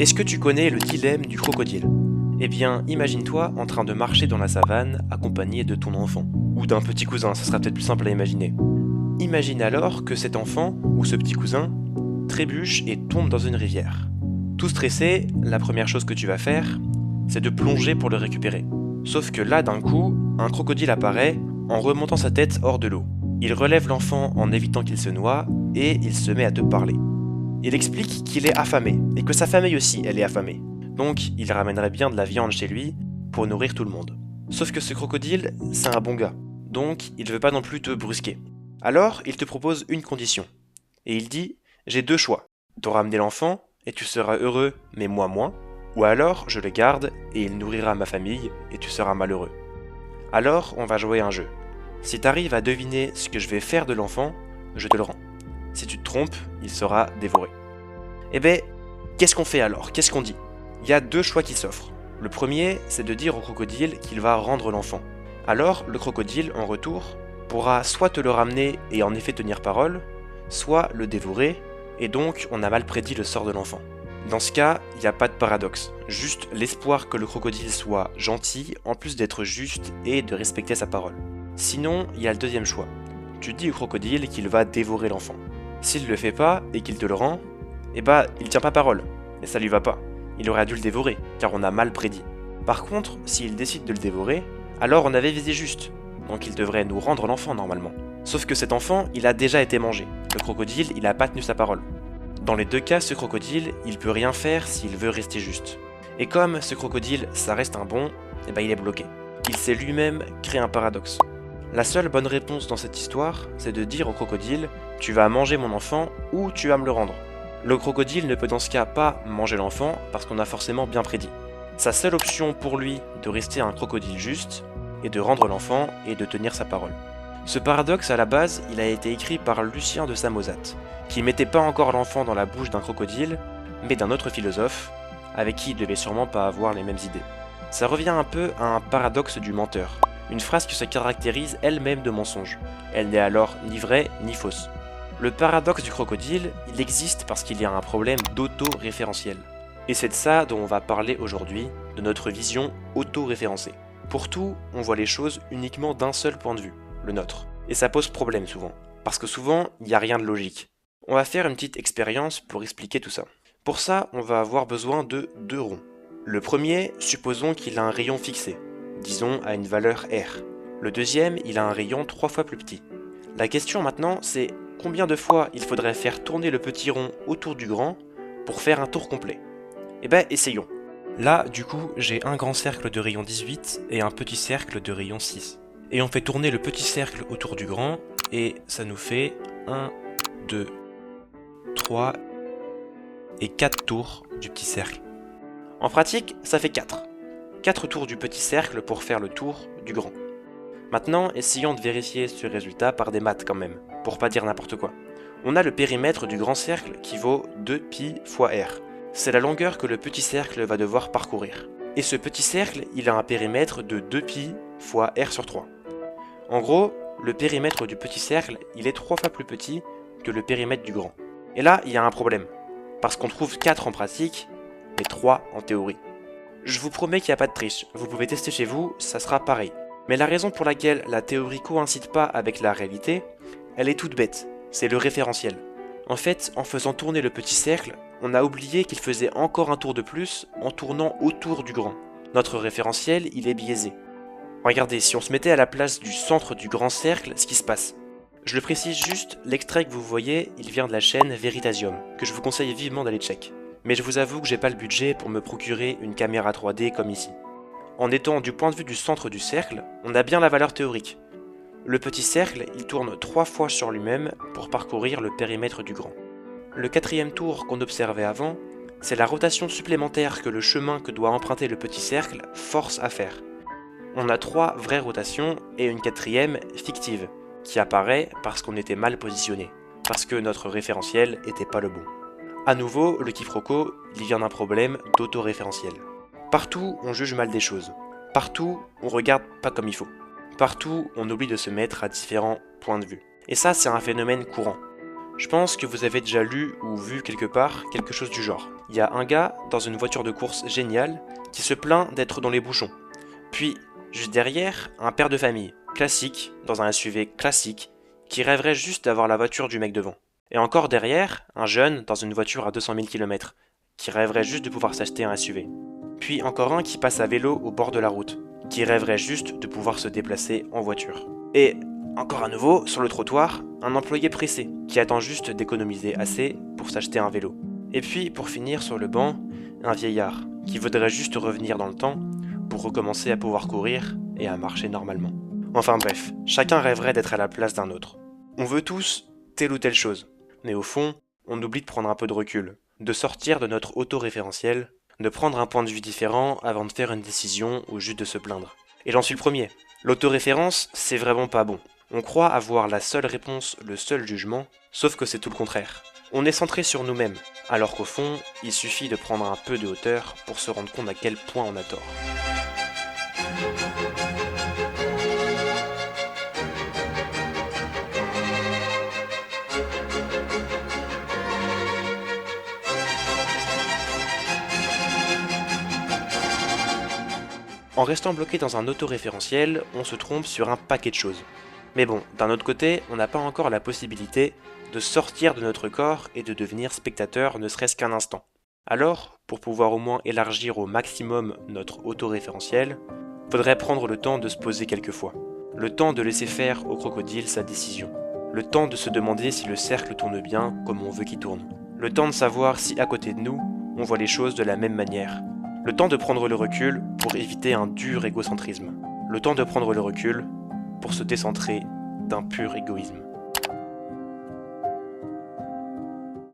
Est-ce que tu connais le dilemme du crocodile? Eh bien, imagine-toi en train de marcher dans la savane accompagné de ton enfant. Ou d'un petit cousin, ça sera peut-être plus simple à imaginer. Imagine alors que cet enfant, ou ce petit cousin, trébuche et tombe dans une rivière. Tout stressé, la première chose que tu vas faire, c'est de plonger pour le récupérer. Sauf que là, d'un coup, un crocodile apparaît en remontant sa tête hors de l'eau. Il relève l'enfant en évitant qu'il se noie et il se met à te parler. Il explique qu'il est affamé et que sa famille aussi, elle est affamée. Donc, il ramènerait bien de la viande chez lui pour nourrir tout le monde. Sauf que ce crocodile, c'est un bon gars. Donc, il veut pas non plus te brusquer. Alors, il te propose une condition. Et il dit, j'ai deux choix. Te ramener l'enfant et tu seras heureux, mais moi moins. Ou alors, je le garde et il nourrira ma famille et tu seras malheureux. Alors, on va jouer un jeu. Si t'arrives à deviner ce que je vais faire de l'enfant, je te le rends. Si tu te trompes, il sera dévoré. Eh ben, qu'est-ce qu'on fait alors? Qu'est-ce qu'on dit? Il y a deux choix qui s'offrent. Le premier, c'est de dire au crocodile qu'il va rendre l'enfant. Alors, le crocodile, en retour, pourra soit te le ramener et en effet tenir parole, soit le dévorer, et donc on a mal prédit le sort de l'enfant. Dans ce cas, il n'y a pas de paradoxe, juste l'espoir que le crocodile soit gentil, en plus d'être juste et de respecter sa parole. Sinon, il y a le deuxième choix. Tu dis au crocodile qu'il va dévorer l'enfant. S'il le fait pas et qu'il te le rend, eh bah, il tient pas parole, et ça lui va pas. Il aurait dû le dévorer, car on a mal prédit. Par contre, s'il décide de le dévorer, alors on avait visé juste, donc il devrait nous rendre l'enfant normalement. Sauf que cet enfant, il a déjà été mangé. Le crocodile, il a pas tenu sa parole. Dans les deux cas, ce crocodile, il peut rien faire s'il veut rester juste. Et comme ce crocodile, ça reste un bon, eh ben il est bloqué. Il s'est lui-même créé un paradoxe. La seule bonne réponse dans cette histoire, c'est de dire au crocodile « Tu vas manger mon enfant ou tu vas me le rendre ». Le crocodile ne peut dans ce cas pas manger l'enfant parce qu'on a forcément bien prédit. Sa seule option pour lui de rester un crocodile juste est de rendre l'enfant et de tenir sa parole. Ce paradoxe à la base, il a été écrit par Lucien de Samosate, qui mettait pas encore l'enfant dans la bouche d'un crocodile, mais d'un autre philosophe, avec qui il devait sûrement pas avoir les mêmes idées. Ça revient un peu à un paradoxe du menteur, une phrase qui se caractérise elle-même de mensonge. Elle n'est alors ni vraie ni fausse. Le paradoxe du crocodile, il existe parce qu'il y a un problème d'auto-référentiel. Et c'est de ça dont on va parler aujourd'hui, de notre vision auto-référencée. Pour tout, on voit les choses uniquement d'un seul point de vue, le nôtre. Et ça pose problème souvent, parce que souvent, il n'y a rien de logique. On va faire une petite expérience pour expliquer tout ça. Pour ça, on va avoir besoin de deux ronds. Le premier, supposons qu'il a un rayon fixé, disons à une valeur R. Le deuxième, il a un rayon 3 fois plus petit. La question maintenant, c'est combien de fois il faudrait faire tourner le petit rond autour du grand pour faire un tour complet? Eh ben, essayons. Là, du coup, j'ai un grand cercle de rayon 18 et un petit cercle de rayon 6. Et on fait tourner le petit cercle autour du grand, et ça nous fait 1, 2, 3 et 4 tours du petit cercle. En pratique, ça fait 4. 4 tours du petit cercle pour faire le tour du grand. Maintenant, essayons de vérifier ce résultat par des maths quand même, pour pas dire n'importe quoi. On a le périmètre du grand cercle qui vaut 2pi fois r. C'est la longueur que le petit cercle va devoir parcourir. Et ce petit cercle, il a un périmètre de 2pi fois r sur 3. En gros, le périmètre du petit cercle, il est 3 fois plus petit que le périmètre du grand. Et là, il y a un problème. Parce qu'on trouve 4 en pratique, mais 3 en théorie. Je vous promets qu'il n'y a pas de triche, vous pouvez tester chez vous, ça sera pareil. Mais la raison pour laquelle la théorie coïncide pas avec la réalité, elle est toute bête, c'est le référentiel. En fait, en faisant tourner le petit cercle, on a oublié qu'il faisait encore un tour de plus en tournant autour du grand. Notre référentiel, il est biaisé. Regardez, si on se mettait à la place du centre du grand cercle, ce qui se passe. Je le précise juste, l'extrait que vous voyez, il vient de la chaîne Veritasium, que je vous conseille vivement d'aller check. Mais je vous avoue que j'ai pas le budget pour me procurer une caméra 3D comme ici. En étant du point de vue du centre du cercle, on a bien la valeur théorique. Le petit cercle, il tourne 3 fois sur lui-même pour parcourir le périmètre du grand. Le quatrième tour qu'on observait avant, c'est la rotation supplémentaire que le chemin que doit emprunter le petit cercle force à faire. On a 3 vraies rotations et une quatrième fictive, qui apparaît parce qu'on était mal positionné, parce que notre référentiel était pas le bon. A nouveau, le quiproquo, il vient d'un problème d'autoréférentiel. Partout, on juge mal des choses. Partout, on regarde pas comme il faut. Partout, on oublie de se mettre à différents points de vue. Et ça, c'est un phénomène courant. Je pense que vous avez déjà lu ou vu quelque part quelque chose du genre. Il y a un gars dans une voiture de course géniale qui se plaint d'être dans les bouchons. Puis, juste derrière, un père de famille, classique, dans un SUV classique, qui rêverait juste d'avoir la voiture du mec devant. Et encore derrière, un jeune dans une voiture à 200 000 km, qui rêverait juste de pouvoir s'acheter un SUV. Puis encore un qui passe à vélo au bord de la route, qui rêverait juste de pouvoir se déplacer en voiture. Et encore à nouveau, sur le trottoir, un employé pressé, qui attend juste d'économiser assez pour s'acheter un vélo. Et puis, pour finir sur le banc, un vieillard, qui voudrait juste revenir dans le temps pour recommencer à pouvoir courir et à marcher normalement. Enfin bref, chacun rêverait d'être à la place d'un autre. On veut tous telle ou telle chose, mais au fond, on oublie de prendre un peu de recul, de sortir de notre autoréférentiel, de prendre un point de vue différent avant de faire une décision ou juste de se plaindre. Et j'en suis le premier. L'autoréférence, c'est vraiment pas bon. On croit avoir la seule réponse, le seul jugement, sauf que c'est tout le contraire. On est centré sur nous-mêmes, alors qu'au fond, il suffit de prendre un peu de hauteur pour se rendre compte à quel point on a tort. En restant bloqué dans un autoréférentiel, on se trompe sur un paquet de choses. Mais bon, d'un autre côté, on n'a pas encore la possibilité de sortir de notre corps et de devenir spectateur ne serait-ce qu'un instant. Alors, pour pouvoir au moins élargir au maximum notre autoréférentiel, faudrait prendre le temps de se poser quelques fois. Le temps de laisser faire au crocodile sa décision. Le temps de se demander si le cercle tourne bien comme on veut qu'il tourne. Le temps de savoir si à côté de nous, on voit les choses de la même manière. Le temps de prendre le recul pour éviter un dur égocentrisme. Le temps de prendre le recul pour se décentrer d'un pur égoïsme.